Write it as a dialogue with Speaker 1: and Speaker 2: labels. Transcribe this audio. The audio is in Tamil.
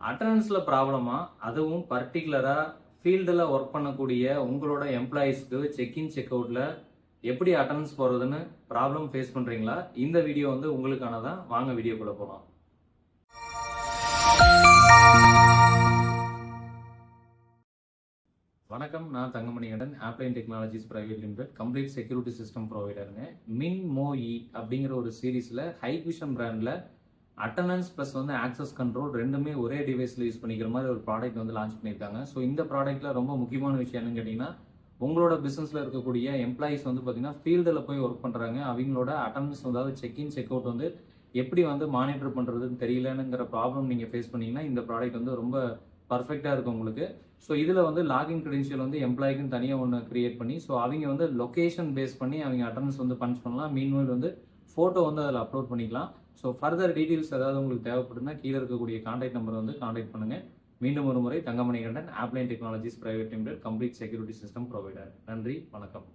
Speaker 1: அட்டெண்டன்ஸ்ல ப்ராப்ளமா? அதுவும் பர்ட்டிகுலரா ஃபீல்டுல ஒர்க் பண்ணக்கூடிய உங்களோட எம்ப்ளாயீஸ்க்கு செக் இன், செக் அவுட்ல எப்படி அட்டெண்டன்ஸ் போடுறதுன்னு ப்ராப்ளம் ஃபேஸ் பண்றீங்களா? இந்த வீடியோ வந்து உங்களுக்கானதான். வாங்க வீடியோக்குள்ள போலாம். வணக்கம். நான் Thangamanikandan. Offline Technologies Private Limited complete security system ப்ரொவைடருங்க. மின்மோஇ அப்படிங்கிற ஒரு சீரீஸ்ல ஹைவிஷன் பிராண்ட்ல அட்டெண்டன்ஸ் ப்ளஸ் வந்து ஆக்சஸ் கண்ட்ரோல் ரெண்டுமே ஒரே டிவைஸ்ல யூஸ் பண்ணிக்கிற மாதிரி ஒரு ப்ராடக்ட் வந்து லான்ச் பண்ணியிருக்காங்க. ஸோ இந்த ப்ராடக்ட்ல ரொம்ப முக்கியமான விஷயம் என்னன்னு கேட்டீங்கன்னா, உங்களோட பிசினஸ்ல இருக்கக்கூடிய எம்ப்ளாயிஸ் வந்து பார்த்தீங்கன்னா ஃபீல்டில் போய் ஒர்க் பண்றாங்க. அவங்களோட அட்டெண்டன்ஸ் அதாவது செக் இன், செக் அவுட் வந்து எப்படி வந்து மானிட்டர் பண்றதுன்னு தெரியலங்கிற ப்ராப்ளம் நீங்க ஃபேஸ் பண்ணீங்கன்னா இந்த ப்ராடக்ட் வந்து ரொம்ப பர்ஃபெக்டா இருக்கும் உங்களுக்கு. ஸோ இதில் வந்து லாகின் கிரெடென்ஷியல் வந்து எம்ப்ளாய்க்குன்னு தனியாக ஒன்று கிரியேட் பண்ணி, ஸோ அவங்க வந்து லொகேஷன் பேஸ் பண்ணி அவங்க அட்டெண்டன்ஸ் வந்து பஞ்ச் பண்ணலாம். மீன்வைல் வந்து ஃபோட்டோ வந்து அதில் அப்லோட் பண்ணிக்கலாம். ஸோ ஃபர்தர் டீட்டெயில்ஸ் ஏதாவது உங்களுக்கு தேவைப்படுதுன்னா கீழே இருக்கக்கூடிய கான்டாக்ட் நம்பர் வந்து கான்டாக்ட் பண்ணுங்க. மீண்டும் ஒரு முறை Thangamanikandan, Offline Technologies Private Limited complete security system provider. நன்றி, வணக்கம்.